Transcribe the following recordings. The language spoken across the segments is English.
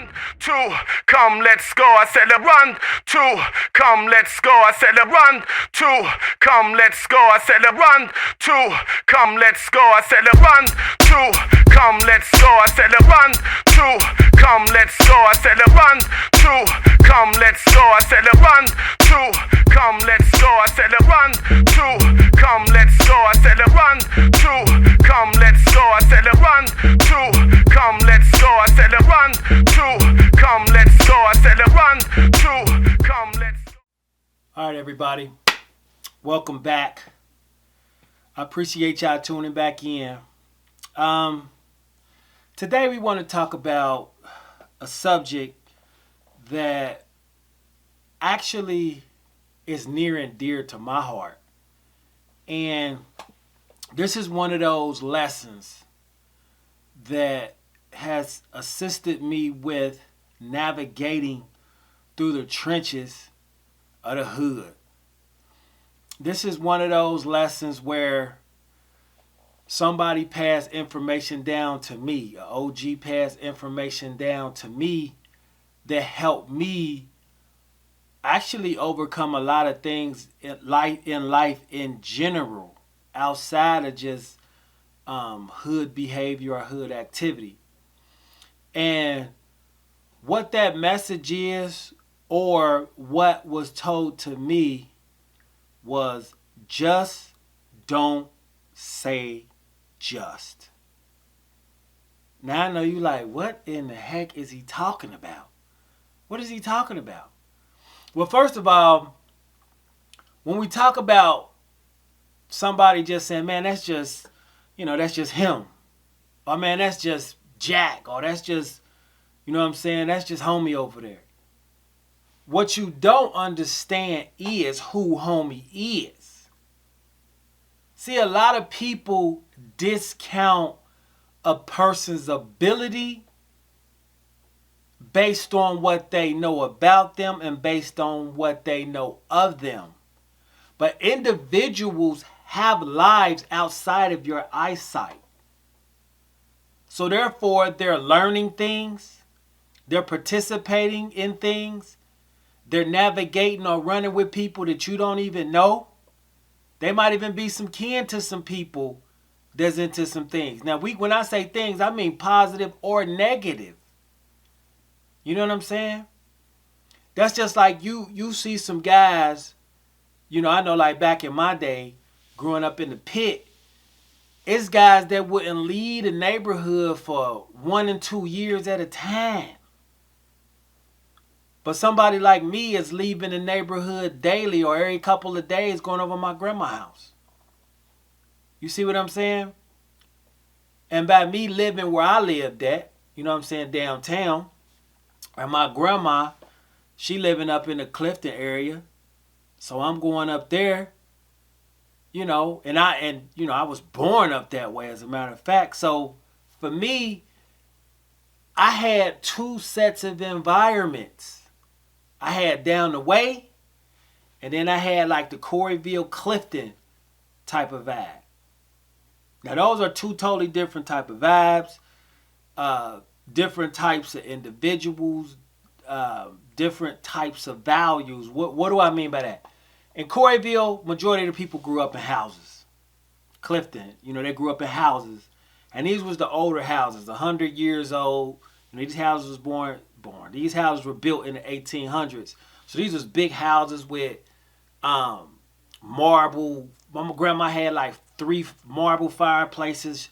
run, two, come, let's go. I said a run, two, come, let's go. I said a run, two, come, let's go. I said a run, two, come, let's go. I said a run, two, come, let's go. I said a run, two, come, let's go. I said a run, two, come, let's go. I said a run, two, come, let's go. I said a run, two, come, let's go. I said a run, two, come, let's go. I said a run, two, come, let's go. I said a run, two, come, let's go. I said a run, two, come, let's go. All right, everybody, welcome back. I appreciate y'all tuning back in. Today we want to talk about a subject that actually is near and dear to my heart. And this is one of those lessons that has assisted me with navigating through the trenches of the hood. This is one of those lessons where somebody passed information down to me, an OG passed information down to me that helped me actually overcome a lot of things in life in general, outside of just hood behavior or hood activity. And what that message is, or what was told to me, was just don't say just. Now I know you like, what in the heck is he talking about? What is he talking about? Well, first of all, when we talk about somebody just saying, man, that's just, that's just him. Or man, that's just Jack. Or that's just, you know what I'm saying? That's just homie over there. What you don't understand is who homie is. See, a lot of people discount a person's ability based on what they know about them and based on what they know of them. But individuals have lives outside of your eyesight. So therefore, they're learning things, they're participating in things, they're navigating or running with people that you don't even know. They might even be some kin to some people that's into some things. Now, when I say things, I mean positive or negative. You know what I'm saying? That's just like you see some guys, I know like back in my day, growing up in the pit, it's guys that wouldn't leave the neighborhood for 1 and 2 years at a time. But somebody like me is leaving the neighborhood daily or every couple of days going over my grandma's house. You see what I'm saying? And by me living where I lived at, downtown, and my grandma, she living up in the Clifton area. So I'm going up there, and I was born up that way, as a matter of fact. So for me, I had two sets of environments. I had down the way, and then I had like the Coreyville, Clifton type of vibe. Now those are two totally different type of vibes, different types of individuals, different types of values. What do I mean by that? In Coreyville, majority of the people grew up in houses. Clifton, they grew up in houses. And these was the older houses, 100 years old. These houses was These houses were built in the 1800s. So these was big houses with marble. My grandma had like 3 marble fireplaces,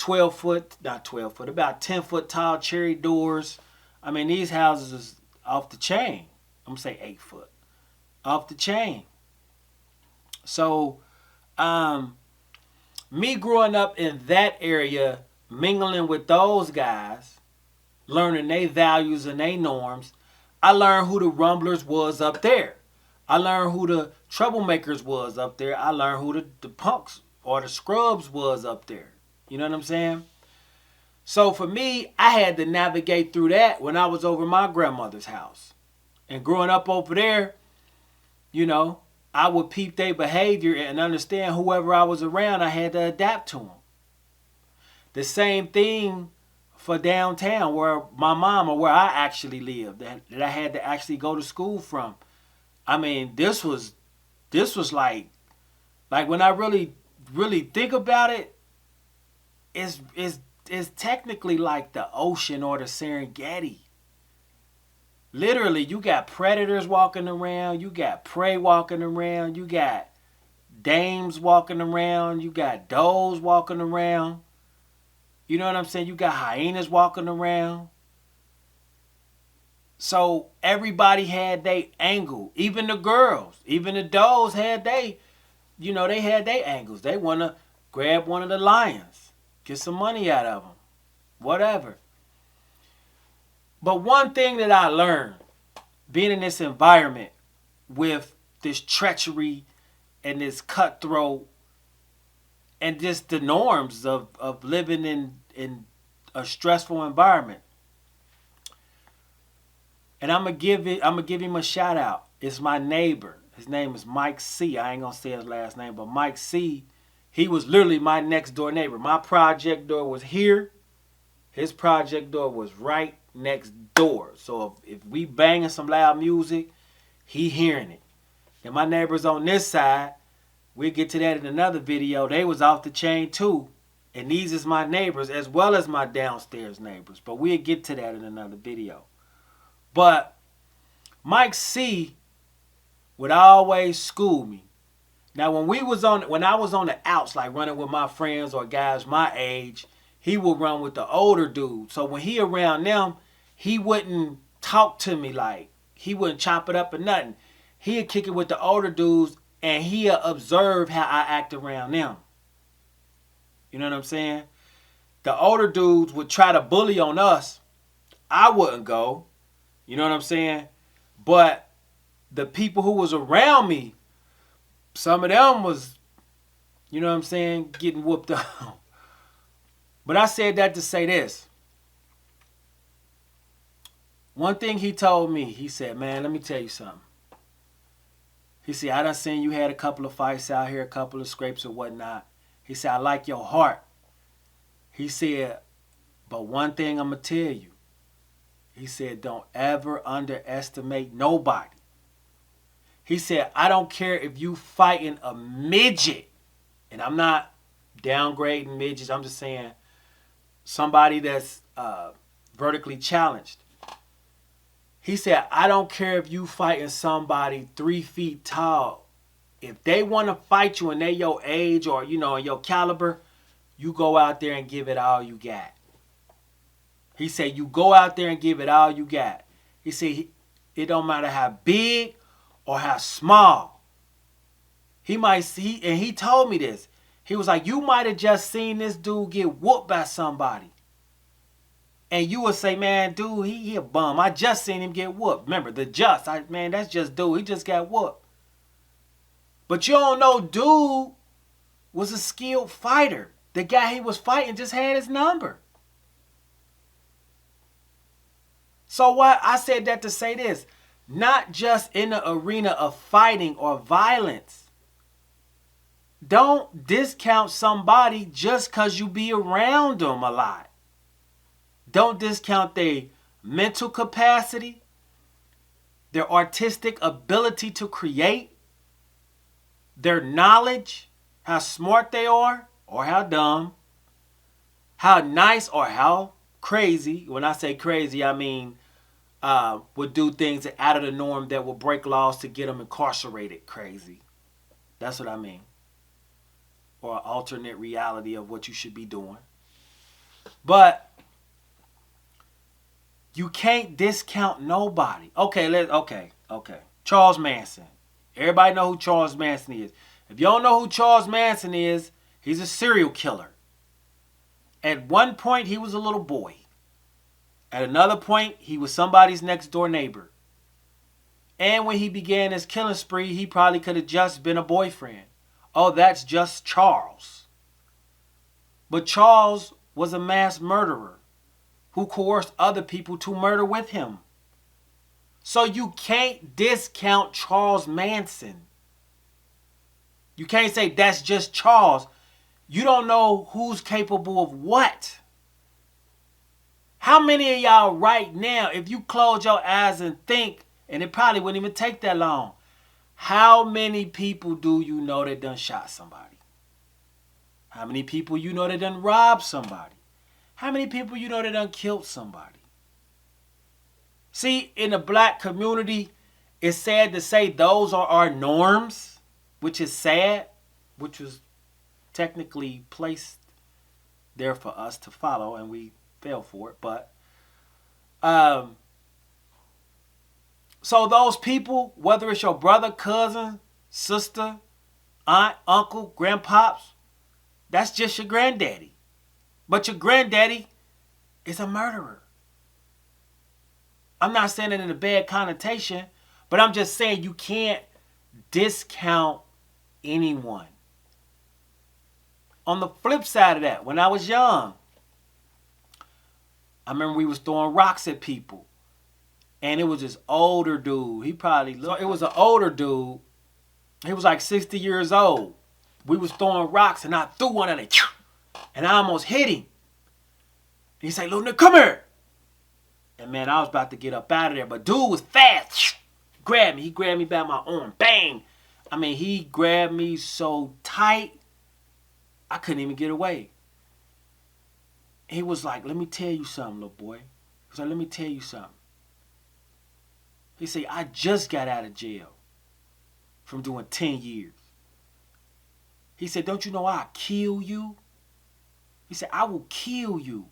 about 10 foot tall cherry doors. I mean, these houses is off the chain. I'm going to say 8 foot. Off the chain. So, me growing up in that area, mingling with those guys, learning their values and their norms, I learned who the rumblers was up there. I learned who the troublemakers was up there. I learned who the punks or the scrubs was up there. You know what I'm saying? So for me, I had to navigate through that when I was over my grandmother's house. And growing up over there, I would peep their behavior and understand whoever I was around, I had to adapt to them. The same thing for downtown where my mom or where I actually lived, that I had to actually go to school from. I mean, this was like when I really think about it, it's technically like the ocean or the Serengeti. Literally, you got predators walking around, you got prey walking around, you got dames walking around, you got does walking around. You know what I'm saying? You got hyenas walking around. So everybody had their angle. Even the girls, even the does had they had their angles. They want to grab one of the lions, get some money out of them, whatever. But one thing that I learned being in this environment with this treachery and this cutthroat and just the norms of living in a stressful environment. And I'm gonna give him a shout out. It's my neighbor. His name is Mike C. I ain't gonna say his last name, but Mike C. He was literally my next door neighbor. My project door was here. His project door was right next door. So if we banging some loud music, he hearing it. And my neighbors on this side, we'll get to that in another video. They was off the chain too. And these is my neighbors as well as my downstairs neighbors. But we'll get to that in another video. But Mike C would always school me. Now when I was on the outs, like running with my friends or guys my age, he would run with the older dudes. So when he around them, he wouldn't talk to me like, he wouldn't chop it up or nothing. He'd kick it with the older dudes and he'd observe how I act around them. You know what I'm saying? The older dudes would try to bully on us. I wouldn't go. You know what I'm saying? But the people who was around me, some of them was, you know what I'm saying, getting whooped up. But I said that to say this. One thing he told me, he said, man, let me tell you something. He said, I done seen you had a couple of fights out here, a couple of scrapes or whatnot. He said, I like your heart. He said, but one thing I'm going to tell you. He said, don't ever underestimate nobody. He said, I don't care if you fighting a midget. And I'm not downgrading midgets. I'm just saying somebody that's vertically challenged. He said, I don't care if you fighting somebody 3 feet tall. If they want to fight you and they your age or, your caliber, you go out there and give it all you got. He said, you go out there and give it all you got. He said, it don't matter how big or how small. He might see, and he told me this. He was like, you might have just seen this dude get whooped by somebody. And you would say, man, dude, he a bum. I just seen him get whooped. Remember, man, that's just dude. He just got whooped. But you don't know dude was a skilled fighter. The guy he was fighting just had his number. So what I said that to say this, not just in the arena of fighting or violence. Don't discount somebody just because you be around them a lot. Don't discount their mental capacity, their artistic ability to create, their knowledge, how smart they are or how dumb, how nice or how crazy. When I say crazy, I mean would do things out of the norm that will break laws to get them incarcerated crazy. That's what I mean. Or an alternate reality of what you should be doing. But you can't discount nobody. Okay. Charles Manson. Everybody know who Charles Manson is. If you don't know who Charles Manson is, he's a serial killer. At one point, he was a little boy. At another point, he was somebody's next door neighbor. And when he began his killing spree, he probably could have just been a boyfriend. Oh, that's just Charles. But Charles was a mass murderer who coerced other people to murder with him. So you can't discount Charles Manson. You can't say that's just Charles. You don't know who's capable of what. How many of y'all right now, if you close your eyes and think, and it probably wouldn't even take that long, how many people do you know that done shot somebody? How many people you know that done robbed somebody? How many people you know that done killed somebody? See, in the black community, it's sad to say those are our norms, which is sad, which was technically placed there for us to follow, and we fell for it. But so those people, whether it's your brother, cousin, sister, aunt, uncle, grandpops, that's just your granddaddy. But your granddaddy is a murderer. I'm not saying it in a bad connotation, but I'm just saying you can't discount anyone. On the flip side of that, when I was young, I remember we was throwing rocks at people. And it was this older dude. He probably looked. So it was an older dude. He was like 60 years old. We was throwing rocks and I threw one at him. And I almost hit him. And he said, "Little nigga, come here." And man, I was about to get up out of there. But dude was fast. Grabbed me. He grabbed me by my arm. Bang. I mean, he grabbed me so tight, I couldn't even get away. He was like, "Let me tell you something, little boy." He was like, "Let me tell you something." He said, "I just got out of jail from doing 10 years. He said, "Don't you know I'll kill you?" He said, "I will kill you.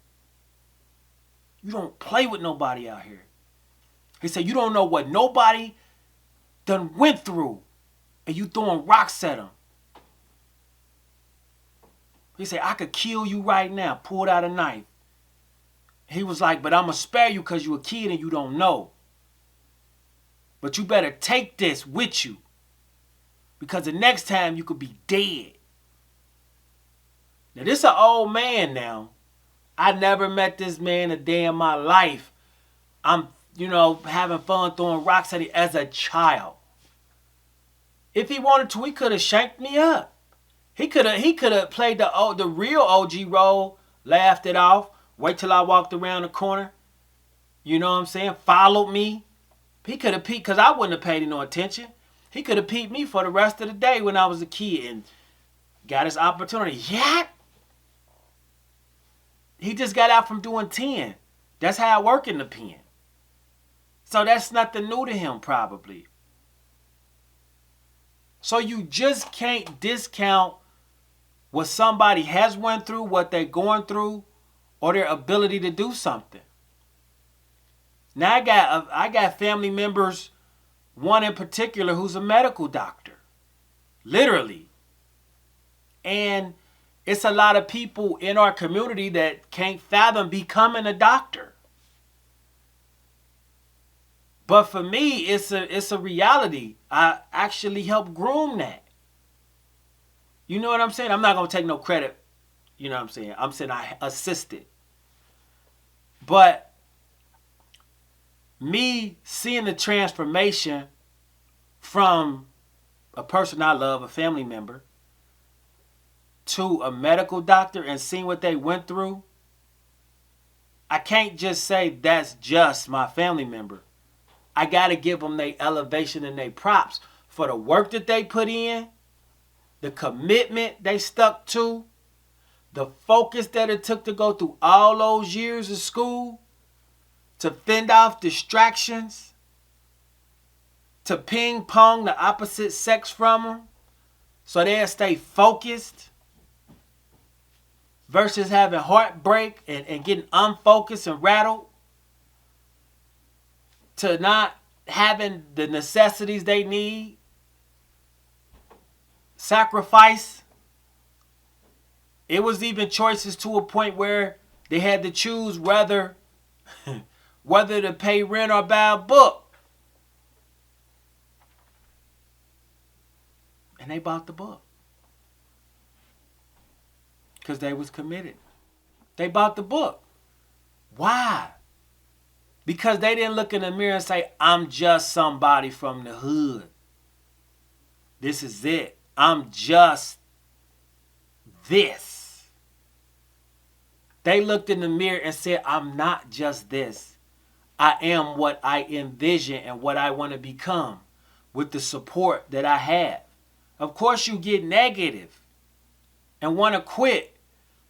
You don't play with nobody out here." He said, "You don't know what nobody done went through, and you throwing rocks at them." He said, "I could kill you right now." Pulled out a knife. He was like, "But I'm going to spare you because you're a kid and you don't know. But you better take this with you, because the next time you could be dead." Now, this is an old man now. I never met this man a day in my life. I'm, having fun throwing rocks at him as a child. If he wanted to, he could have shanked me up. He could have played the real OG role, laughed it off, wait till I walked around the corner. You know what I'm saying? Followed me. He could have peeked, because I wouldn't have paid him no attention. He could have peeked me for the rest of the day when I was a kid and got his opportunity. Yeah. He just got out from doing 10. That's how I work in the pen. So that's nothing new to him, probably. So you just can't discount what somebody has went through, what they're going through, or their ability to do something. Now I got family members, one in particular who's a medical doctor. Literally. And it's a lot of people in our community that can't fathom becoming a doctor. But for me, it's a reality. I actually helped groom that. You know what I'm saying? I'm not going to take no credit. You know what I'm saying? I'm saying I assisted. But me seeing the transformation from a person I love, a family member, to a medical doctor and seeing what they went through, I can't just say that's just my family member. I got to give them their elevation and their props for the work that they put in, the commitment they stuck to, the focus that it took to go through all those years of school, to fend off distractions, to ping pong the opposite sex from them so they'll stay focused, versus having heartbreak and getting unfocused and rattled, to not having the necessities they need, sacrifice. It was even choices to a point where they had to choose whether to pay rent or buy a book. And they bought the book. Because they was committed. They bought the book. Why? Because they didn't look in the mirror and say, "I'm just somebody from the hood. This is it. I'm just this." They looked in the mirror and said, I'm not just this. I am what I envision and what I want to become with the support that I have. Of course, you get negative and want to quit,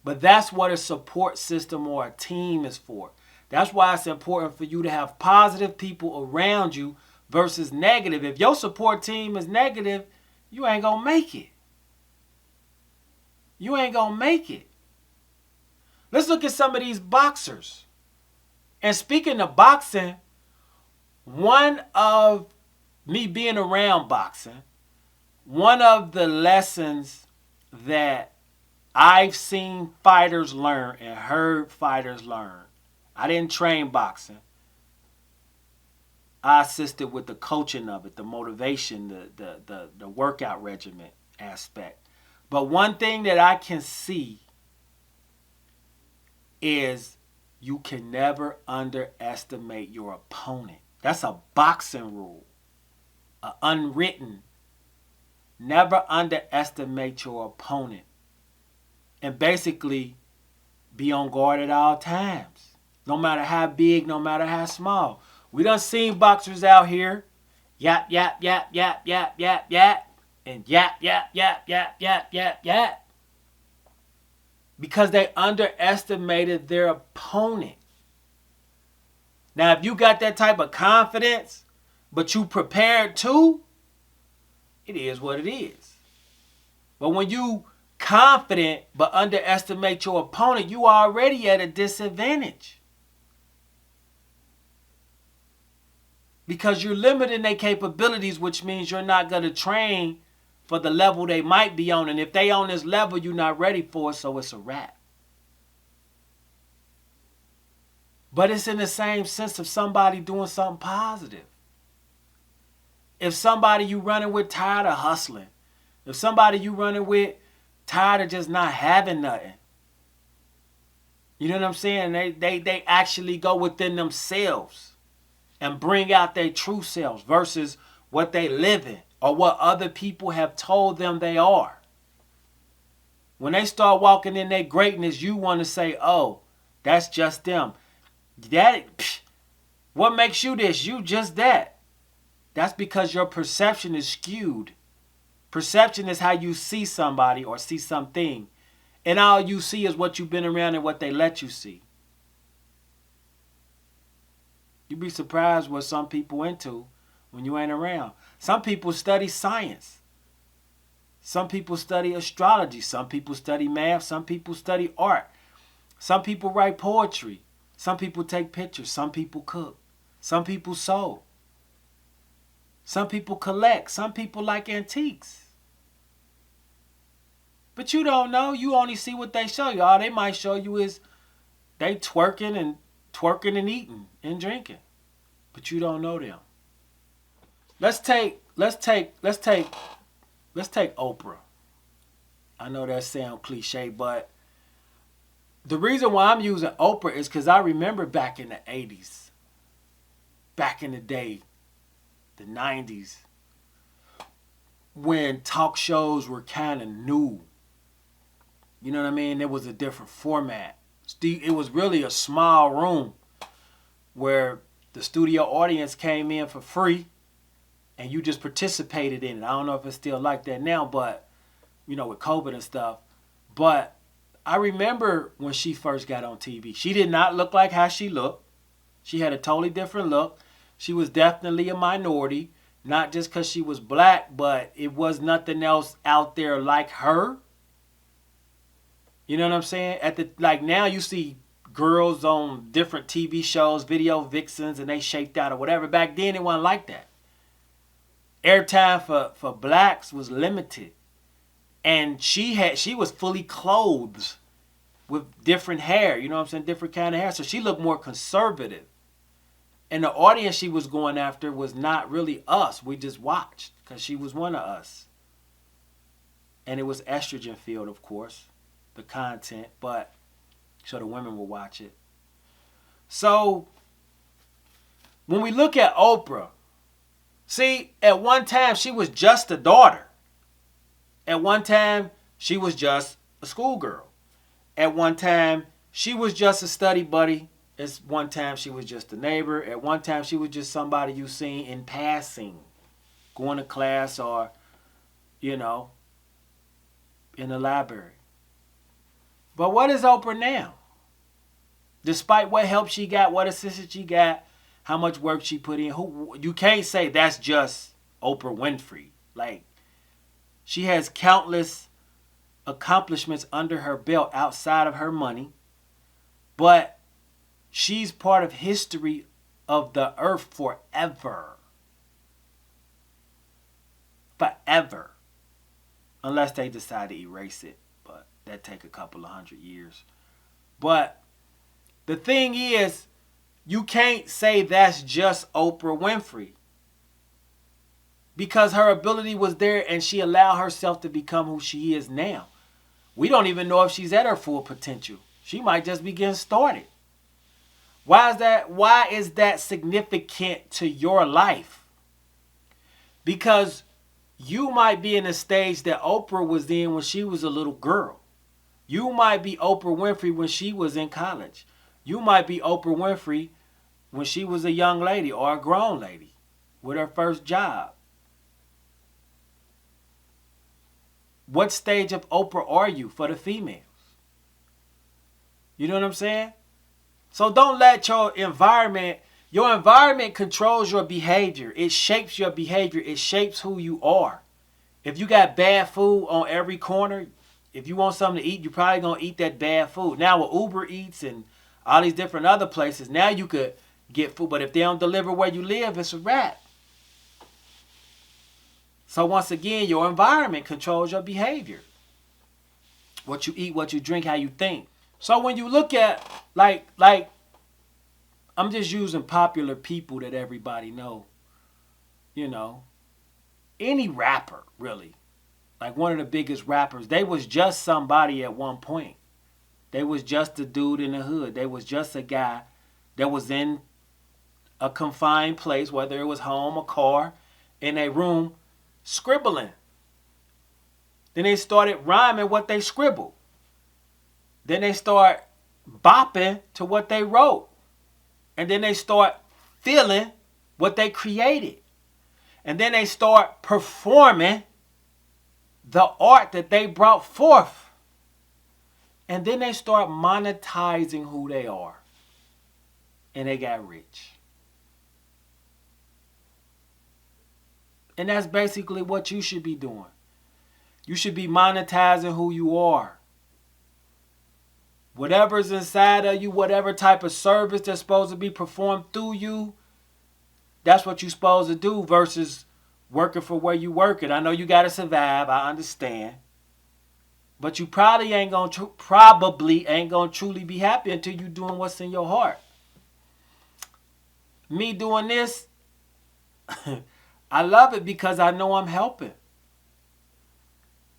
but that's what a support system or a team is for. That's why it's important for you to have positive people around you versus negative. If your support team is negative, you ain't going to make it. You ain't going to make it. Let's look at some of these boxers. And speaking of boxing, one of me being around boxing, one of the lessons that I've seen fighters learn and heard fighters learn. I didn't train boxing. I assisted with the coaching of it, the motivation, the workout regimen aspect. But one thing that I can see is you can never underestimate your opponent. That's a boxing rule, unwritten. Never underestimate your opponent. And basically be on guard at all times. No matter how big, no matter how small. We done seen boxers out here yap, yap, yap, yap, yap, yap, yap, and yap, yap, yap, yap, yap, yap, yap. Because they underestimated their opponent. Now, if you got that type of confidence, but you prepared too, it is what it is. But when you confident but underestimate your opponent, you are already at a disadvantage. Because you're limiting their capabilities, which means you're not going to train for the level they might be on. And if they on this level, you're not ready for it, so it's a wrap. But it's in the same sense of somebody doing something positive. If somebody you running with tired of hustling, if somebody you running with tired of just not having nothing, you know what I'm saying? They actually go within themselves and bring out their true selves versus what they live in or what other people have told them they are. When they start walking in their greatness, you want to say, oh, that's just them. What makes you this? You just that. That's because your perception is skewed. Perception is how you see somebody or see something. And all you see is what you've been around and what they let you see. You'd be surprised what some people into when you ain't around. Some people study science. Some people study astrology. Some people study math. Some people study art. Some people write poetry. Some people take pictures. Some people cook. Some people sew. Some people collect. Some people like antiques. But you don't know. You only see what they show you. All they might show you is they twerking and eating and drinking. But you don't know them. Let's take Oprah. I know that sounds cliche, but the reason why I'm using Oprah is because I remember back in the 80s, back in the day, the 90s, when talk shows were kind of new. You know what I mean? It was a different format. It was really a small room where the studio audience came in for free and you just participated in it. I don't know if it's still like that now, but, you know, with COVID and stuff. But I remember when she first got on TV. She did not look like how she looked. She had a totally different look. She was definitely a minority, not just because she was black, but it was nothing else out there like her. You know what I'm saying? Like now you see girls on different TV shows, video vixens, and they shaped out or whatever. Back then it wasn't like that. Airtime for blacks was limited. And she was fully clothed with different hair, you know what I'm saying? Different kind of hair. So she looked more conservative. And the audience she was going after was not really us. We just watched because she was one of us. And it was estrogen filled, of course, the content, but so the women will watch it. So when we look at Oprah, see, at one time she was just a daughter. At one time she was just a schoolgirl. At one time She was just a study buddy. At one time she was just a neighbor. At one time she was just somebody you seen in passing, going to class or, you know, in the library. But what is Oprah now? Despite what help she got, what assistance she got, how much work she put in, you can't say that's just Oprah Winfrey. Like, she has countless accomplishments under her belt outside of her money, but she's part of history of the earth forever. Forever. Unless they decide to erase it, but that take a couple of 100 years. But the thing is, you can't say that's just Oprah Winfrey, because her ability was there and she allowed herself to become who she is now. We don't even know if she's at her full potential. She might just be getting started. Why is that? Why is that significant to your life? Because you might be in a stage that Oprah was in when she was a little girl. You might be Oprah Winfrey when she was in college. You might be Oprah Winfrey when she was a young lady or a grown lady with her first job. What stage of Oprah are you for the females? You know what I'm saying? So don't let your environment controls your behavior. It shapes your behavior. It shapes who you are. If you got bad food on every corner, if you want something to eat, you're probably going to eat that bad food. Now with Uber Eats and all these different other places, now you could get food. But if they don't deliver where you live, it's a wrap. So once again, your environment controls your behavior. What you eat, what you drink, how you think. So when you look at, like I'm just using popular people that everybody know. You know, any rapper, really. Like one of the biggest rappers, they was just somebody at one point. They was just a dude in the hood. They was just a guy that was in a confined place, whether it was home, a car, in a room, scribbling. Then they started rhyming what they scribbled. Then they start bopping to what they wrote. And then they start feeling what they created. And then they start performing the art that they brought forth. And then they start monetizing who they are. And they got rich. And that's basically what you should be doing. You should be monetizing who you are. Whatever's inside of you, whatever type of service that's supposed to be performed through you, that's what you're supposed to do versus working for where you work it. I know you got to survive. I understand. But you probably ain't going to truly be happy until you doing what's in your heart. Me doing this, I love it because I know I'm helping.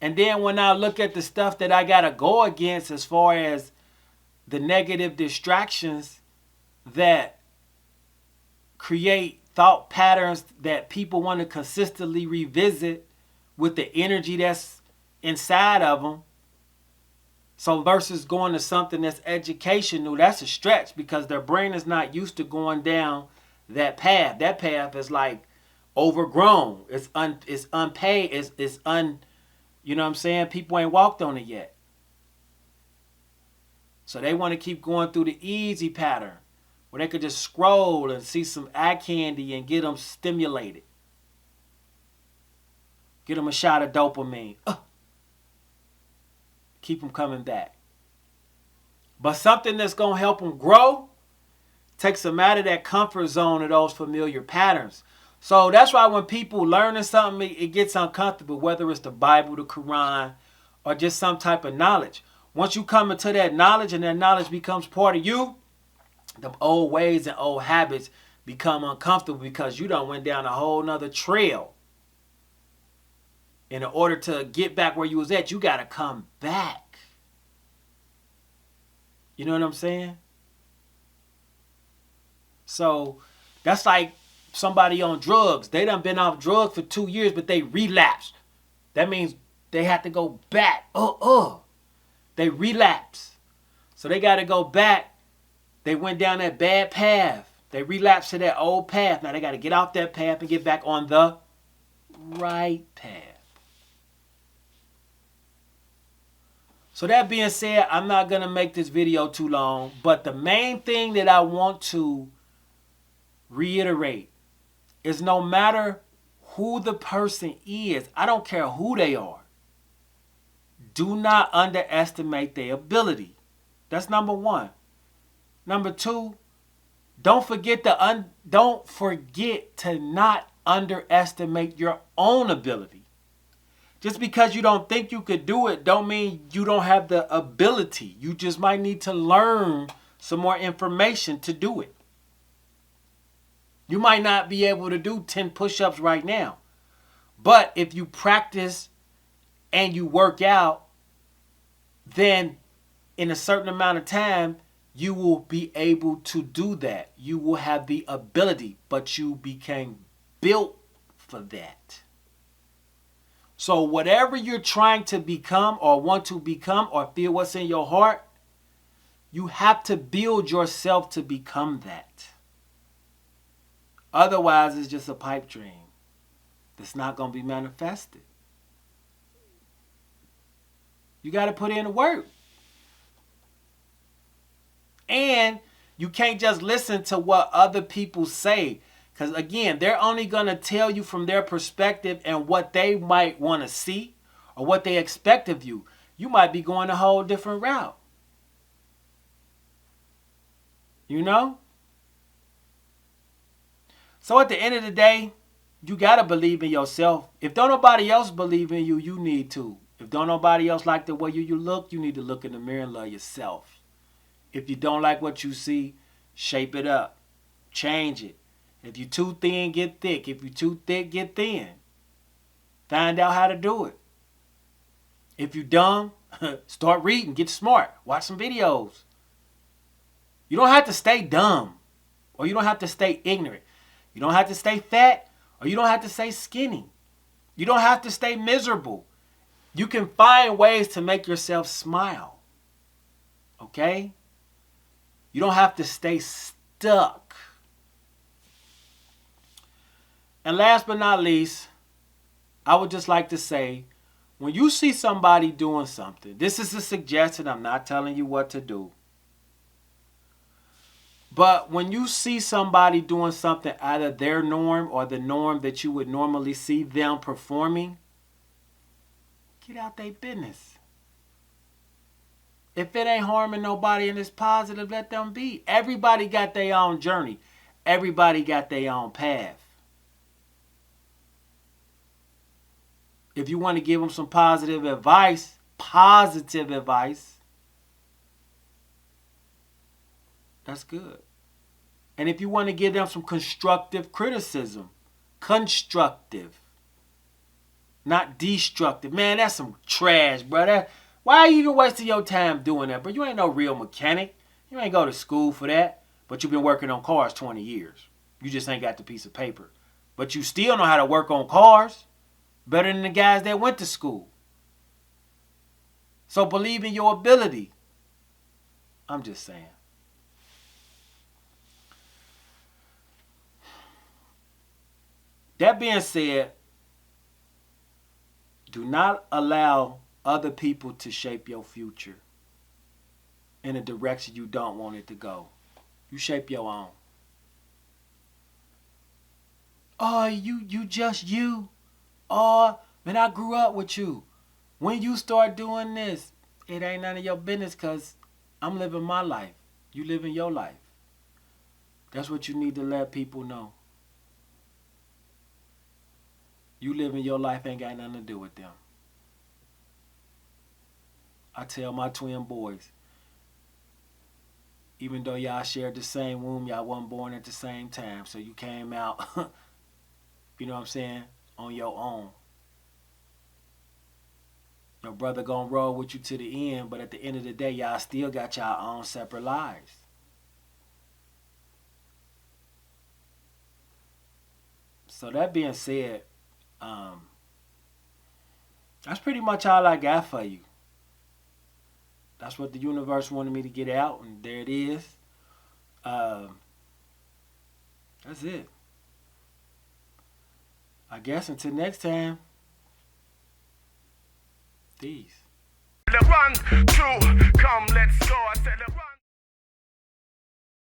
And then when I look at the stuff that I got to go against as far as the negative distractions that create thought patterns that people want to consistently revisit with the energy that's inside of them. So versus going to something that's educational, that's a stretch because their brain is not used to going down that path. That path is like overgrown. It's unpaid. You know what I'm saying? People ain't walked on it yet. So they want to keep going through the easy pattern where they could just scroll and see some eye candy and get them stimulated. Get them a shot of dopamine. Keep them coming back. But something that's going to help them grow takes them out of that comfort zone of those familiar patterns. So that's why when people learning something, it gets uncomfortable, whether it's the Bible, the Quran, or just some type of knowledge. Once you come into that knowledge and that knowledge becomes part of you, the old ways and old habits become uncomfortable because you done went down a whole nother trail. In order to get back where you was at, you got to come back. You know what I'm saying? So that's like somebody on drugs. They done been off drugs for 2 years, but they relapsed. That means they have to go back. They relapse. So they got to go back. They went down that bad path. They relapsed to that old path. Now they got to get off that path and get back on the right path. So that being said, I'm not going to make this video too long. But the main thing that I want to reiterate is no matter who the person is, I don't care who they are, do not underestimate their ability. That's number one. Number two, don't forget to not underestimate your own ability. Just because you don't think you could do it don't mean you don't have the ability. You just might need to learn some more information to do it. You might not be able to do 10 push-ups right now. But if you practice and you work out, then in a certain amount of time, you will be able to do that. You will have the ability, but you became built for that. So whatever you're trying to become or want to become or feel what's in your heart, you have to build yourself to become that. Otherwise, it's just a pipe dream that's not going to be manifested. You got to put in the work. And you can't just listen to what other people say. Because again, they're only going to tell you from their perspective and what they might want to see or what they expect of you. You might be going a whole different route. You know? So at the end of the day, you got to believe in yourself. If don't nobody else believe in you, you need to. If don't nobody else like the way you look, you need to look in the mirror and love yourself. If you don't like what you see, shape it up. Change it. If you're too thin, get thick. If you're too thick, get thin. Find out how to do it. If you're dumb, start reading. Get smart. Watch some videos. You don't have to stay dumb. Or you don't have to stay ignorant. You don't have to stay fat. Or you don't have to stay skinny. You don't have to stay miserable. You can find ways to make yourself smile. Okay? You don't have to stay stuck. And last but not least, I would just like to say, when you see somebody doing something, this is a suggestion, I'm not telling you what to do. But when you see somebody doing something out of their norm or the norm that you would normally see them performing, get out their business. If it ain't harming nobody and it's positive, let them be. Everybody got their own journey. Everybody got their own path. If you want to give them some positive advice, that's good. And if you want to give them some constructive criticism, constructive, not destructive. Man, that's some trash, brother. Why are you even wasting your time doing that, bro? You ain't no real mechanic. You ain't go to school for that. But you've been working on cars 20 years. You just ain't got the piece of paper. But you still know how to work on cars better than the guys that went to school. So believe in your ability. I'm just saying. That being said, do not allow other people to shape your future in a direction you don't want it to go. You shape your own. Oh, you just you. Oh, man, I grew up with you. When you start doing this, it ain't none of your business because I'm living my life. You living your life. That's what you need to let people know. You living your life ain't got nothing to do with them. I tell my twin boys, even though y'all shared the same womb, y'all wasn't born at the same time. So you came out, you know what I'm saying, on your own. Your brother gonna roll with you to the end, but at the end of the day, y'all still got y'all own separate lives. So that being said, that's pretty much all I got for you. That's what the universe wanted me to get out, and there it is. That's it. I guess until next time. Peace. Run to, come, let's go. I said, run.